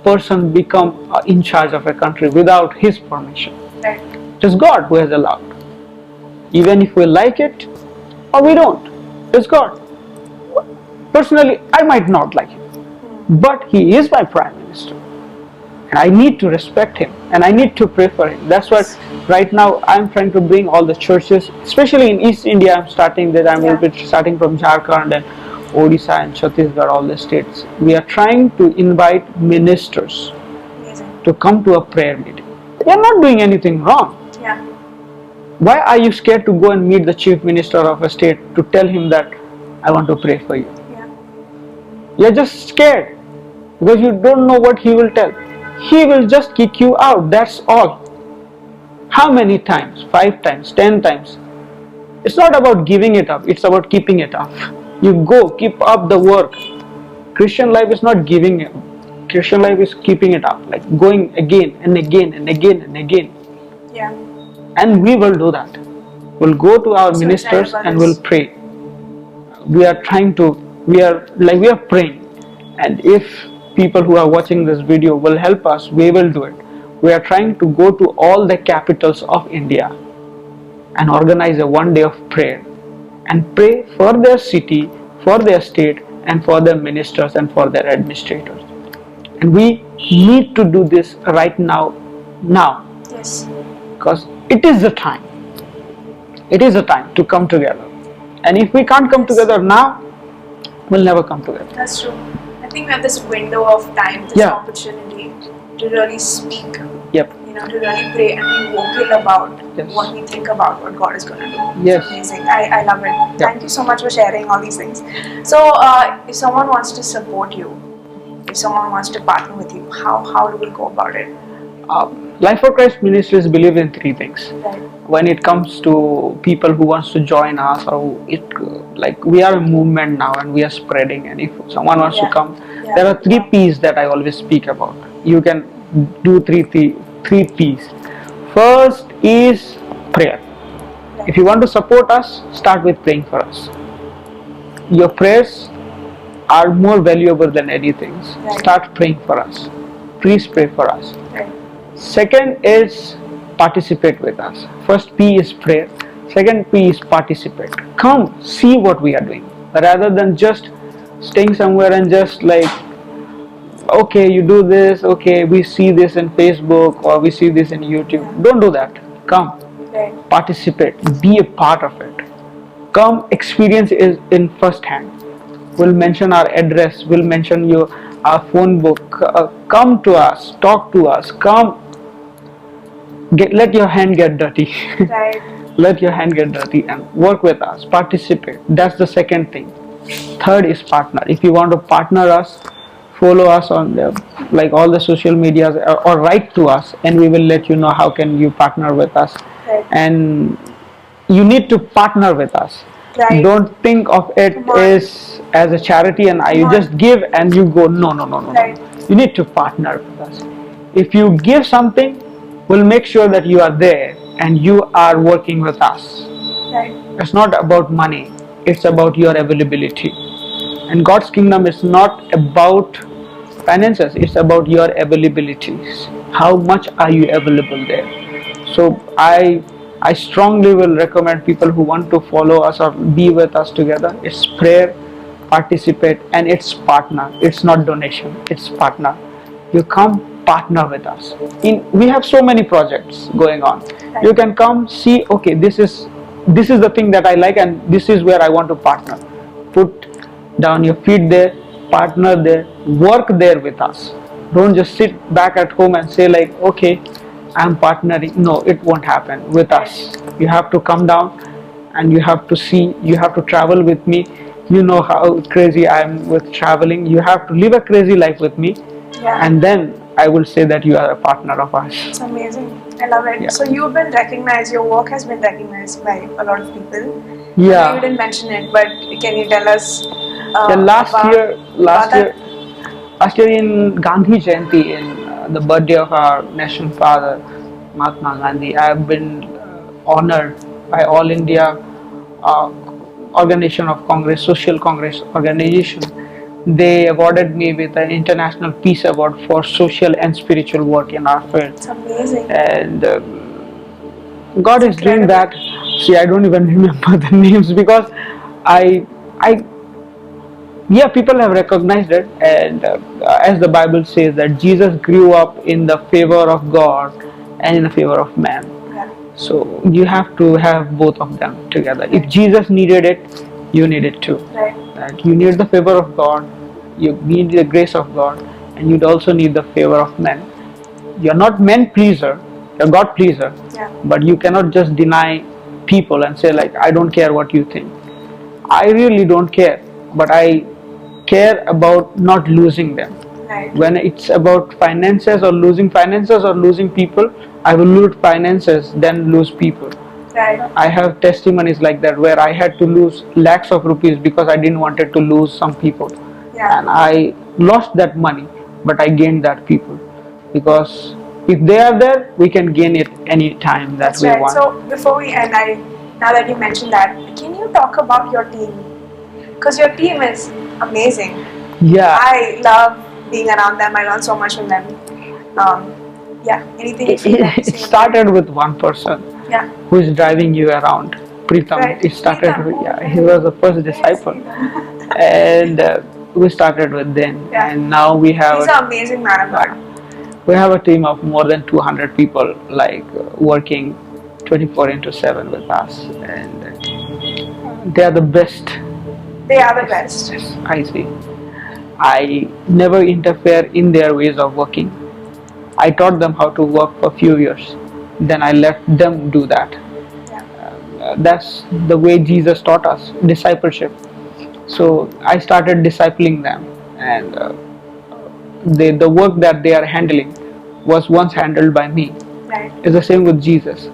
person become in charge of a country without His permission?
Right.
It is God who has allowed. Even if we like it or we don't, it's God. Personally, I might not like him, but he is my Prime Minister. And I need to respect him and I need to pray for him. That's what right now I'm trying to bring all the churches, especially in East India. I'm starting that. Will be starting from Jharkhand and Odisha and Chhattisgarh, all the states. We are trying to invite ministers
Amazing.
to come to a prayer meeting. They are not doing anything wrong.
Yeah.
Why are you scared to go and meet the chief minister of a state to tell him that I want to pray for you?
Yeah.
You're just scared because you don't know what he will tell. He will just kick you out, that's all. How many times? 5 times, 10 times. It's not about giving it up, it's about keeping it up. You go, keep up the work. Christian life is not giving it. Christian life is keeping it up, like going again and again and again and again.
Yeah.
And we will do that. We'll go to our ministers and we'll pray. We are praying. And if people who are watching this video will help us, we will do it. We are trying to go to all the capitals of India and organize a one day of prayer and pray for their city, for their state, and for their ministers and for their administrators. And we need to do this right now.
Yes.
Because it is the time. It is the time to come together. And if we can't come together now, we'll never come together.
That's true. I think we have this window of time, this opportunity to really speak.
Yep.
You know, to really pray and be vocal about
Yes.
what we think about what God is going to do.
Yes.
It's amazing. I love it. Thank you so much for sharing all these things. So, if someone wants to support you, if someone wants to partner with you, how do we go about it?
Life for Christ Ministries believe in 3 things.
Right.
When it comes to people who wants to join us, or we are a movement now and we are spreading, and if someone wants to come, there are 3 P's that I always speak about. You can do three P's. First is prayer.
Right.
If you want to support us, start with praying for us. Your prayers are more valuable than anything.
Right.
Start praying for us. Please pray for us.
Right.
Second is participate with us. First P is prayer. Second P is participate. Come, see what we are doing. Rather than just staying somewhere and just like, okay, you do this, okay, we see this in Facebook or we see this in YouTube. Don't do that. Come,
Right.
participate, be a part of it. Come, experience is in first hand. We'll mention our address, we'll mention our phone book. Come to us, talk to us, come. Let your hand get dirty.
Right.
Let your hand get dirty and work with us, participate. That's the second thing. Third is partner. If you want to partner us, follow us on all the social medias, or write to us and we will let you know how can you partner with us.
Right.
And you need to partner with us.
Right.
Don't think of it as a charity and you just give and you go. No.
Right.
You need to partner with us. If you give something, we'll make sure that you are there and you are working with us.
Right.
It's not about money, it's about your availability. And God's kingdom is not about finances, it's about your availabilities. How much are you available there? So I strongly will recommend people who want to follow us or be with us together. It's prayer, participate, and it's partner. It's not donation, it's partner. You come, partner with us. We have so many projects going on.
Right.
You can come see, okay, this is the thing that I like, and this is where I want to partner. Put down your feet there, partner there, work there with us. Don't just sit back at home and say like, okay, I'm partnering. No, it won't happen with us. You have to come down and you have to see, you have to travel with me. You know how crazy I am with traveling. You have to live a crazy life with me, and then I will say that you are a partner of ours.
It's amazing. I love it.
Yeah.
So you've been recognized, your work has been recognized by a lot of people.
Yeah.
I know you didn't mention it, but can you tell us
last
about
year in Gandhi Jayanti, in the birthday of our national father, Mahatma Gandhi, I have been honored by All India uh, Organization of Congress, Social Congress Organization. They awarded me with an International Peace Award for social and spiritual work in our field.
It's amazing.
And God is doing that. See, I don't even remember the names because yeah, people have recognized it, and as the Bible says that Jesus grew up in the favor of God and in the favor of man.
Yeah.
So you have to have both of them together. If Jesus needed it, you need it too.
Right.
That you need the favor of God, you need the grace of God, and you'd also need the favor of men. You're not man pleaser, you're God pleaser.
Yeah.
But you cannot just deny people and say like, I don't care what you think. I really don't care, but I care about not losing them.
Right.
When it's about finances or losing people, I will lose finances than lose people.
Right.
I have testimonies like that where I had to lose lakhs of rupees because I didn't wanted to lose some people.
Yeah.
And I lost that money, but I gained that people, because if they are there, we can gain it any time that
That's
we
right.
want.
So before we end, now that you mentioned that, can you talk about your team? Because your team is amazing.
Yeah.
I love being around them. I learn so much from them. Yeah. Anything you feel like
It
saying about
started with one person
it? Yeah.
who is driving you around. Pritam.
Right.
It started
Pritam.
with, yeah, he was the first disciple, and we started with them,
Yeah.
and now we have
He's an amazing man of God.
we have a team of more than 200 people, like working 24/7 with us, and they are the best.
They are the best.
Yes, I see. I never interfere in their ways of working. I taught them how to work for a few years. Then I let them do that.
Yeah.
That's the way Jesus taught us, discipleship. So I started discipling them, and the work that they are handling was once handled by me.
Right.
It's the same with Jesus.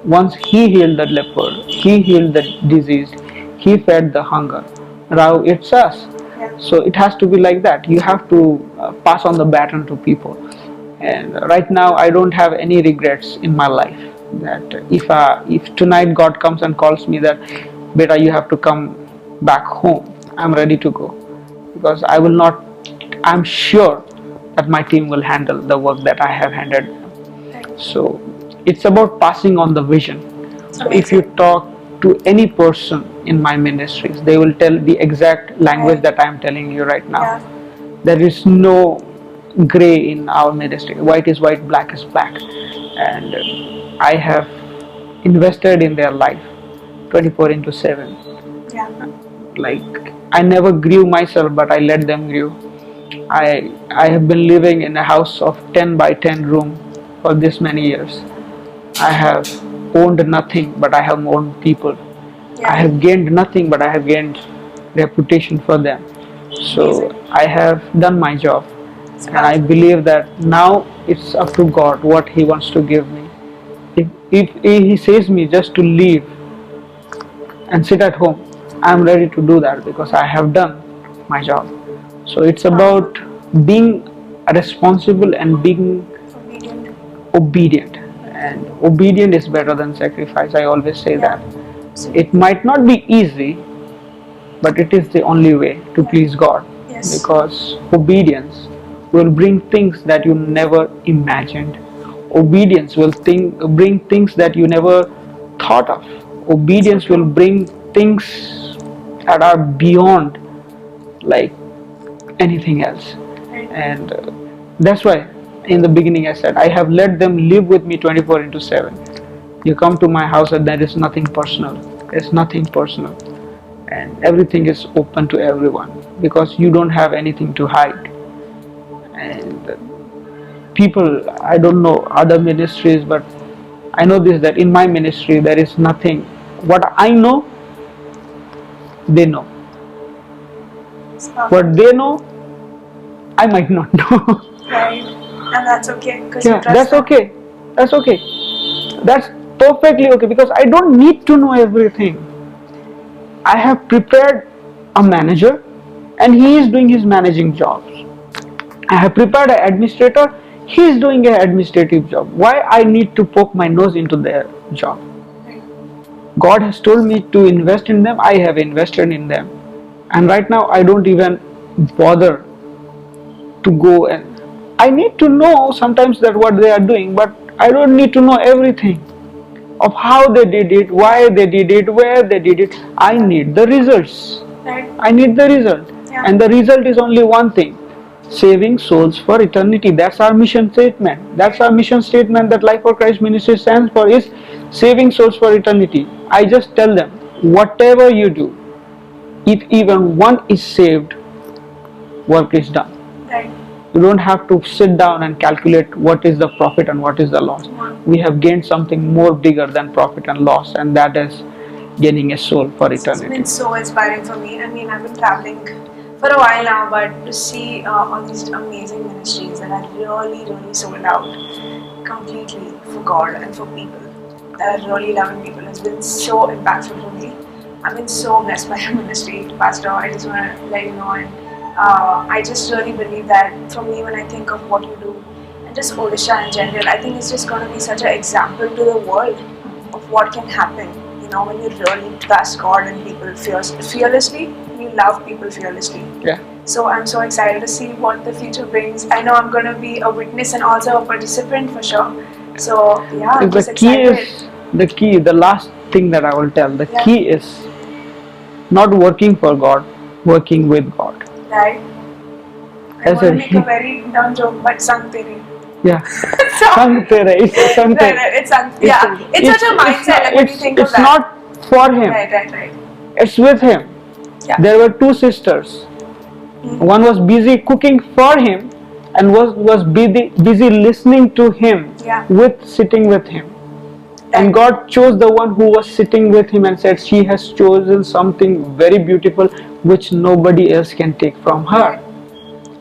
Once he healed the leper, he healed the disease, he fed the hunger. Now it's us.
Yeah.
So it has to be like that. You have to pass on the baton to people. And right now I don't have any regrets in my life. That if tonight God comes and calls me that, beta, you have to come back home, I'm ready to go, because I will not. I'm sure that my team will handle the work that I have handled.
Right.
So it's about passing on the vision. So if you talk to any person in my ministries, they will tell the exact language that I am telling you right now.
Yeah.
There is no gray in our ministry. White is white, black is black. And I have invested in their life 24/7.
Yeah.
Like, I never grew myself, but I let them grow. I have been living in a house of 10 by 10 room for this many years. I have owned nothing, but I have owned people.
Yeah.
I have gained nothing, but I have gained reputation for them. So
Amazing.
I have done my job,
It's
and I
awesome.
believe that now it's up to God what He wants to give me. If He says me just to leave and sit at home, I'm ready to do that because I have done my job. So it's about being responsible and being obedient. And obedient is better than sacrifice. I always say that. It might not be easy, but it is the only way to please God.
Yes.
Because obedience will bring things that you never imagined. Obedience will bring things that you never thought of. Obedience will bring things that are beyond like anything else. And that's why in the beginning I said, I have let them live with me 24 into 7. You come to my house and there is nothing personal. There's nothing personal. And everything is open to everyone because you don't have anything to hide. And people, I don't know other ministries, but I know this, that in my ministry there is nothing. What I know, they know. What they know, I might not know.
Right. And that's okay.
Yeah, that's okay. That's okay. That's perfectly okay because I don't need to know everything. I have prepared a manager and he is doing his managing jobs. I have prepared an administrator, he is doing an administrative job. Why I need to poke my nose into their job? God has told me to invest in them, I have invested in them. And right now I don't even bother to go, and I need to know sometimes that what they are doing, but I don't need to know everything of how they did it, why they did it, where they did it. I need the results.
Right.
I need the result.
Yeah.
And the result is only one thing: saving souls for eternity. That's our mission statement. That's our mission statement that Life for Christ Ministry stands for, is saving souls for eternity. I just tell them, whatever you do, if even one is saved, work is done.
Right.
You don't have to sit down and calculate what is the profit and what is the loss. We have gained something more bigger than profit and loss, and that is gaining a soul for eternity.
It's been so inspiring for me. I mean, I've been traveling for a while now, but to see all these amazing ministries that are really sold out completely for God and for people, that are really loving people, has been so impactful for me. I've been so blessed by your ministry, Pastor. I just want to let you know, and I just really believe that for me, when I think of what you do, and just Odisha in general, I think it's just going to be such an example to the world of what can happen, you know, when you really trust God and people fearlessly, you love people fearlessly.
Yeah.
So I'm so excited to see what the future brings. I know I'm going to be a witness and also a participant for sure. So yeah, I'm just
excited. The last thing that I will tell, the key is not working for God, working with God.
Right. I want to make a very dumb joke, but sang tere.
Yeah. Sang tere. It's sang tere.
Right. It's such a mindset. Like when you think of that.
It's not for him.
Right.
It's with him.
Yeah.
There were two sisters. One was busy cooking for him, and was busy listening to him, sitting with him. And God chose the one who was sitting with him and said, she has chosen something very beautiful which nobody else can take from her.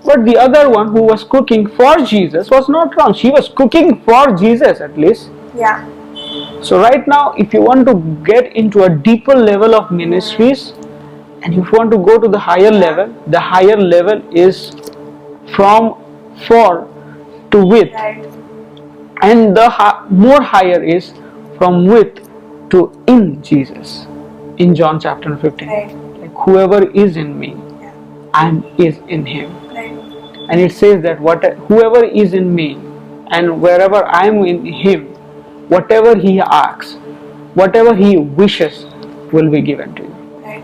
But the other one who was cooking for Jesus was not wrong. She was cooking for Jesus at least.
Yeah.
So right now, if you want to get into a deeper level of ministries, and if you want to go to the higher level is from for to with.
Right.
And the more higher is from with to in Jesus. In John chapter 15.
Right.
Like whoever is in me, I is in him.
Right.
And it says that whoever is in me and wherever I am in him, whatever he asks, whatever he wishes will be given to you.
Right.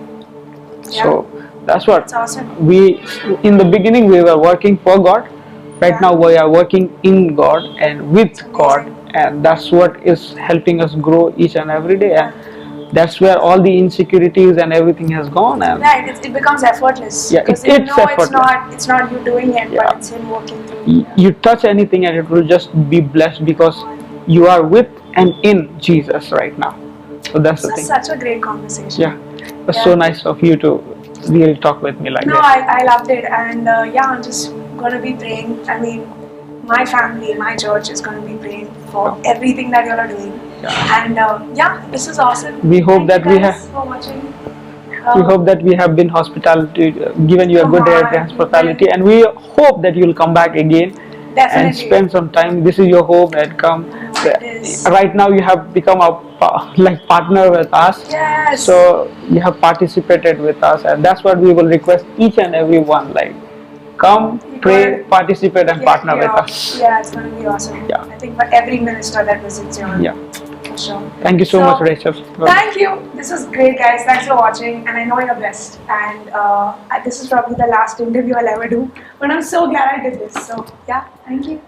So that's what.
That's awesome.
We in the beginning we were working for God. Right now we are working in God and with God, and that's what is helping us grow each and every day. And that's where all the insecurities and everything has gone. And
right, it becomes effortless.
Yeah,
because
it's effortless.
It's not you doing it, but it's him working through you.
You touch anything and it will just be blessed because you are with and in Jesus right now. So that's the thing.
Such a great conversation.
Yeah, it was so nice of you to really talk with me like
that.
No,
I loved it, and I'm just gonna be praying. I mean, my family, my church is gonna be praying for everything that you all are doing. And this is awesome.
We hope
Thank
that
you
we have.
for watching.
We hope that we have been given you a good hospitality, and we hope that you will come back again.
Definitely.
And spend some time. This is your home, and come. Right now, you have become a partner with us.
Yes.
So you have participated with us, and that's what we will request each and every one. Like, come, pray, participate, and partner with us.
Yeah, it's going to be awesome.
Yeah.
I think for every minister that visits your.
Yeah.
For sure.
Thank you so much, Rachel.
Thank you. This was great, guys. Thanks for watching, and I know you're blessed. And this is probably the last interview I'll ever do, but I'm so glad I did this. So yeah, thank you.